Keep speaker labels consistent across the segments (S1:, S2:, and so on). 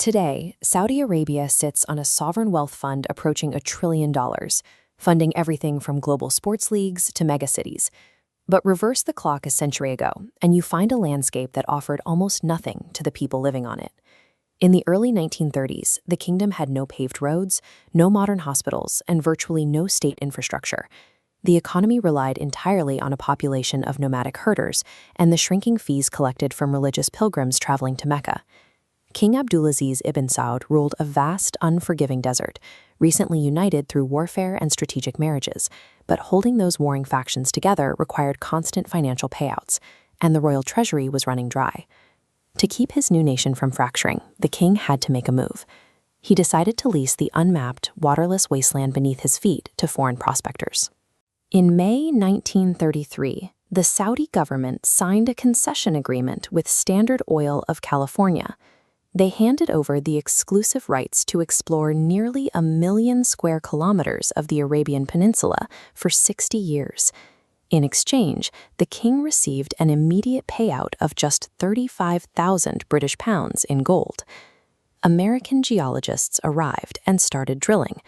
S1: Today, Saudi Arabia sits on a sovereign wealth fund approaching $1 trillion, funding everything from global sports leagues to megacities. But reverse the clock a century ago, and you find a landscape that offered almost nothing to the people living on it. In the early 1930s, the kingdom had no paved roads, no modern hospitals, and virtually no state infrastructure. The economy relied entirely on a population of nomadic herders and the shrinking fees collected from religious pilgrims traveling to Mecca. King Abdulaziz ibn Saud ruled a vast, unforgiving desert, recently united through warfare and strategic marriages, but holding those warring factions together required constant financial payouts, and the royal treasury was running dry. To keep his new nation from fracturing, the king had to make a move. He decided to lease the unmapped, waterless wasteland beneath his feet to foreign prospectors. In May 1933, the Saudi government signed a concession agreement with Standard Oil of California. They handed over the exclusive rights to explore nearly 1 million square kilometers of the Arabian Peninsula for 60 years. In exchange, the king received an immediate payout of just 35,000 British pounds in gold. American geologists arrived and started drilling.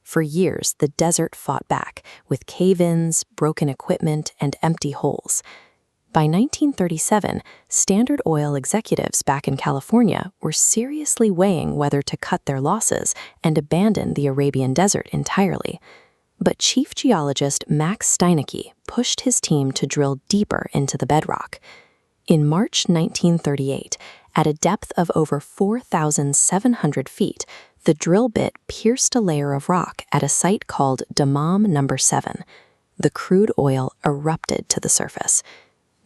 S1: For years, the desert fought back, with cave-ins, broken equipment, and empty holes. By 1937, Standard Oil executives back in California were seriously weighing whether to cut their losses and abandon the Arabian desert entirely. But chief geologist Max Steinecke pushed his team to drill deeper into the bedrock. In March 1938, at a depth of over 4,700 feet, the drill bit pierced a layer of rock at a site called Dammam No. 7. The crude oil erupted to the surface.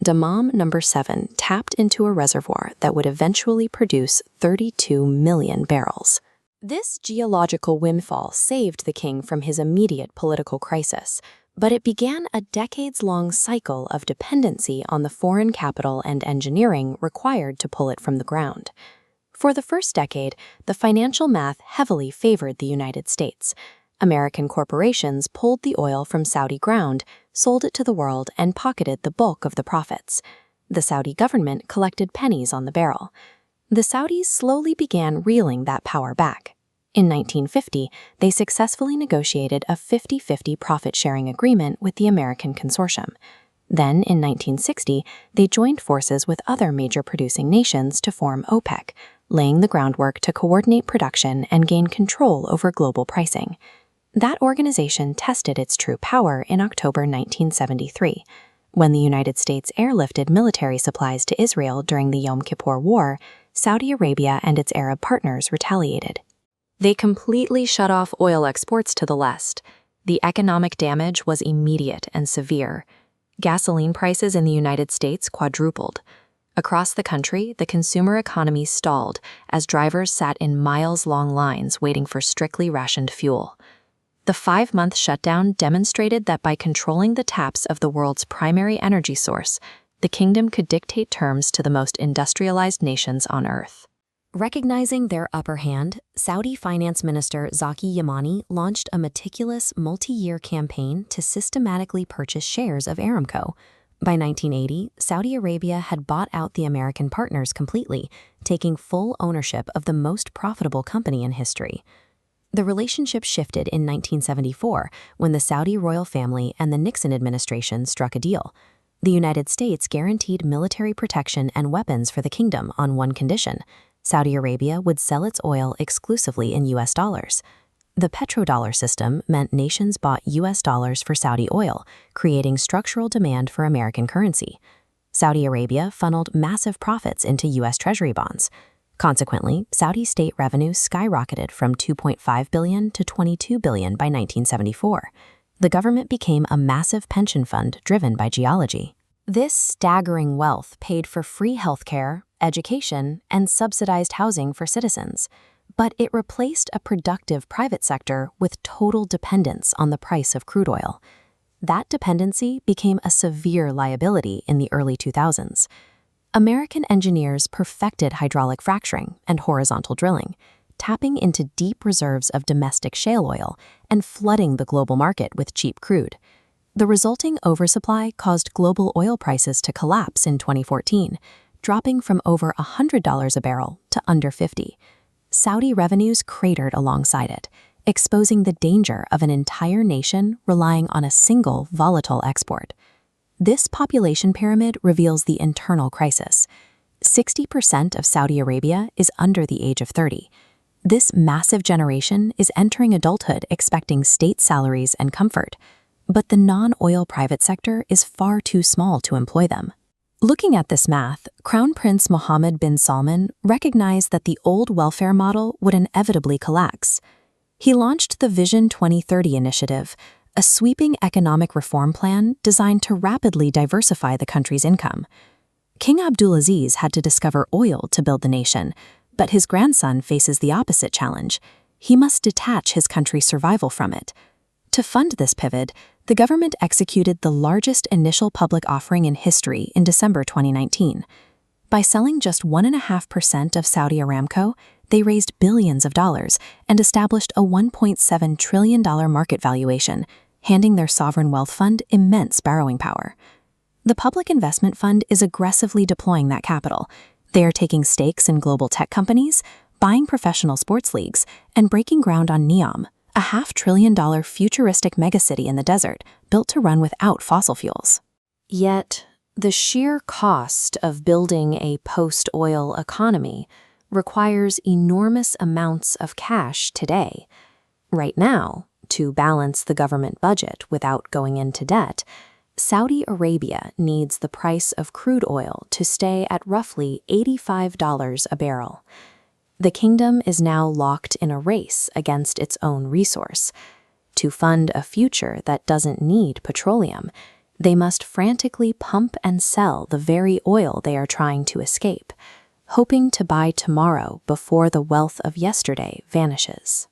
S1: Dammam No. 7 tapped into a reservoir that would eventually produce 32 million barrels. This geological windfall saved the king from his immediate political crisis, but it began a decades-long cycle of dependency on the foreign capital and engineering required to pull it from the ground. For the first decade, the financial math heavily favored the United States. American corporations pulled the oil from Saudi ground, sold it to the world, and pocketed the bulk of the profits. The Saudi government collected pennies on the barrel. The Saudis slowly began reeling that power back. In 1950, they successfully negotiated a 50-50 profit-sharing agreement with the American consortium. Then, in 1960, they joined forces with other major producing nations to form OPEC, laying the groundwork to coordinate production and gain control over global pricing. That organization tested its true power in October 1973, when the United States airlifted military supplies to Israel during the Yom Kippur War. Saudi Arabia and its Arab partners retaliated. They completely shut off oil exports to the West. The economic damage was immediate and severe. Gasoline prices in the United States quadrupled. Across the country, the consumer economy stalled as drivers sat in miles-long lines waiting for strictly rationed fuel. The 5-month shutdown demonstrated that by controlling the taps of the world's primary energy source, the kingdom could dictate terms to the most industrialized nations on Earth. Recognizing their upper hand, Saudi Finance Minister Zaki Yamani launched a meticulous, multi-year campaign to systematically purchase shares of Aramco. By 1980, Saudi Arabia had bought out the American partners completely, taking full ownership of the most profitable company in history. The relationship shifted in 1974 when the Saudi royal family and the Nixon administration struck a deal. The United States guaranteed military protection and weapons for the kingdom on one condition: Saudi Arabia would sell its oil exclusively in U.S. dollars. The petrodollar system meant nations bought U.S. dollars for Saudi oil, creating structural demand for American currency. Saudi Arabia funneled massive profits into U.S. Treasury bonds. Consequently, Saudi state revenue skyrocketed from $2.5 billion to $22 billion by 1974. The government became a massive pension fund driven by geology. This staggering wealth paid for free healthcare, education, and subsidized housing for citizens. But it replaced a productive private sector with total dependence on the price of crude oil. That dependency became a severe liability in the early 2000s. American engineers perfected hydraulic fracturing and horizontal drilling, tapping into deep reserves of domestic shale oil and flooding the global market with cheap crude. The resulting oversupply caused global oil prices to collapse in 2014, dropping from over $100 a barrel to under $50. Saudi revenues cratered alongside it, exposing the danger of an entire nation relying on a single volatile export. This population pyramid reveals the internal crisis. 60% of Saudi Arabia is under the age of 30. This massive generation is entering adulthood expecting state salaries and comfort, but the non-oil private sector is far too small to employ them. Looking at this math, Crown Prince Mohammed bin Salman recognized that the old welfare model would inevitably collapse. He launched the Vision 2030 initiative, a sweeping economic reform plan designed to rapidly diversify the country's income. King Abdulaziz had to discover oil to build the nation, but his grandson faces the opposite challenge. He must detach his country's survival from it. To fund this pivot, the government executed the largest initial public offering in history in December 2019. By selling just 1.5% of Saudi Aramco, they raised billions of dollars and established a $1.7 trillion market valuation, handing their sovereign wealth fund immense borrowing power. The Public Investment Fund is aggressively deploying that capital. They are taking stakes in global tech companies, buying professional sports leagues, and breaking ground on NEOM, a $500 billion futuristic megacity in the desert built to run without fossil fuels. Yet, the sheer cost of building a post-oil economy requires enormous amounts of cash today. Right now, to balance the government budget without going into debt, Saudi Arabia needs the price of crude oil to stay at roughly $85 a barrel. The kingdom is now locked in a race against its own resource. To fund a future that doesn't need petroleum, they must frantically pump and sell the very oil they are trying to escape, hoping to buy tomorrow before the wealth of yesterday vanishes.